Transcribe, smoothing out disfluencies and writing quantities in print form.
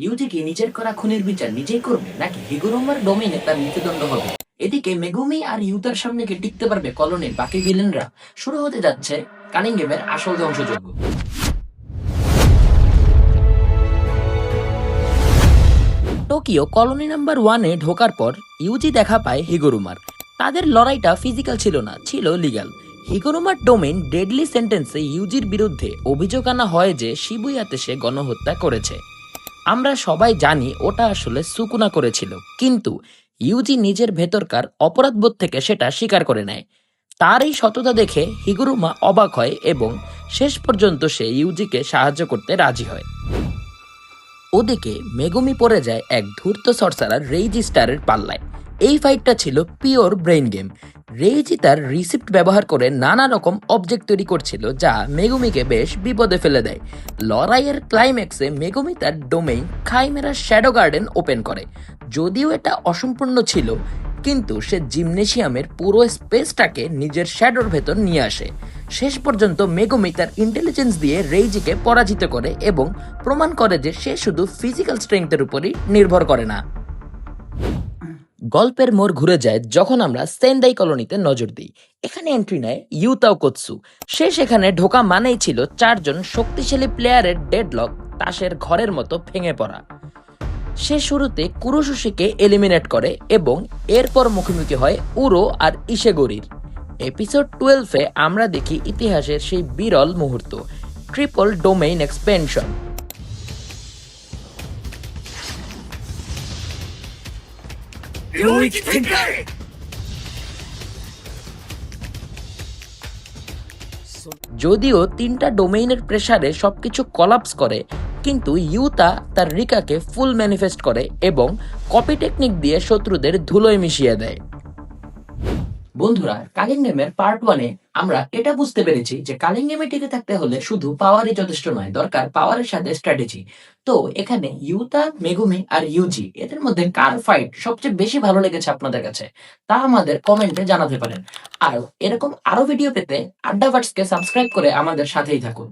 Yuji কি নিজের করা খুনের বিচার নিজেই করবে নাকি হিগুরোমার ডোমেইনে তার মৃত্যুদণ্ড হবে? এদিকে মেগুমি আর ইউতার সামনে কি টিকতে পারবে কলোনির বাকি ভিলেনরা? শুরু হতে যাচ্ছে কানিং গেমের আসল ধ্বংসযজ্ঞ। টোকিও কলোনি নাম্বার 1-এ ঢোকার পর ইউজি দেখা পায় হিগুরুমার। তাদের লড়াইটা ফিজিক্যাল ছিল না, ছিল লিগ্যাল। হিগুরুমার ডোমেইন ডেডলি সেন্টেন্সে ইউজির বিরুদ্ধে অভিযোগ আনা হয় যে শিবুয়াতে সে গণহত্যা করেছে। আমরা সবাই জানি ওটা আসলে সুকুনা করেছিল, কিন্তু ইউজি নিজের ভেতরকার অপরাধবোধ থেকে সেটা স্বীকার করে নেয়। তার এই সততা দেখে হিগুরুমা অবাক হয় এবং শেষ পর্যন্ত সে ইউজিকে সাহায্য করতে রাজি হয়। ওদিকে মেগুমি পড়ে যায় এক ধূর্ত সর্সারার রেইজি স্টারের পাল্লায়। এই ফাইটটা ছিল পিওর ব্রেইন গেম। রেইজি তার রিসিপ্ট ব্যবহার করে নানা রকম অবজেক্ট তৈরি করছিল যা মেগুমিকে বেশ বিপদে ফেলে দেয়। লড়াইয়ের ক্লাইম্যাক্সে মেগুমি তার ডোমেইন খাইমেরা শ্যাডো গার্ডেন ওপেন করে। যদিও এটা অসম্পূর্ণ ছিল, কিন্তু সে জিমনেশিয়ামের পুরো স্পেসটাকে নিজের শ্যাডোর ভেতর নিয়ে আসে। শেষ পর্যন্ত মেগুমি তার ইন্টেলিজেন্স দিয়ে রেইজিকে পরাজিত করে এবং প্রমাণ করে যে সে শুধু ফিজিক্যাল স্ট্রেংথের উপরই নির্ভর করে না। গল্পের মোড় ঘুরে যায় যখন আমরা সেন্দাই কলোনিতে নজর দিই। এখানে এন্ট্রি নেয় ইউতাও কোৎসু। সে সেখানে ঢোকা মানেই ছিল চারজন শক্তিশালী প্লেয়ারের ডেডলক তাসের ঘরের মতো ভেঙে পড়া। সে শুরুতে কুরোশুশিকে এলিমিনেট করে এবং এরপর মুখোমুখি হয় উরো আর ইশেগোরির। এপিসোড 12-এ আমরা দেখি ইতিহাসের সেই বিরল মুহূর্ত, ট্রিপল ডোমেইন এক্সপেনশন। যদিও তিনটা ডোমেইনের প্রেসারে সবকিছু কলাপস করে, কিন্তু ইউতা তার রিকাকে ফুল ম্যানিফেস্ট করে এবং কপি টেকনিক দিয়ে শত্রুদের ধুলোয় মিশিয়ে দেয়। বন্ধুরা, কালিং গেমের পার্ট 1-এ আমরা এটা বুঝতে পেরেছি যে কালিং গেমে টিকে থাকতে হলে শুধু পাওয়ারই যথেষ্ট নয়, দরকার পাওয়ারের সাথে স্ট্র্যাটেজি। তো এখানে ইউতা, মেগুমি আর ইউজি এদের মধ্যে কার ফাইট সবচেয়ে বেশি ভালো লেগেছে আপনাদের কাছে, তা আমাদের কমেন্টে জানাতে পারেন। আর এরকম আরো ভিডিও পেতে আড্ডাভার্সকে সাবস্ক্রাইব করে আমাদের সাথেই থাকুন।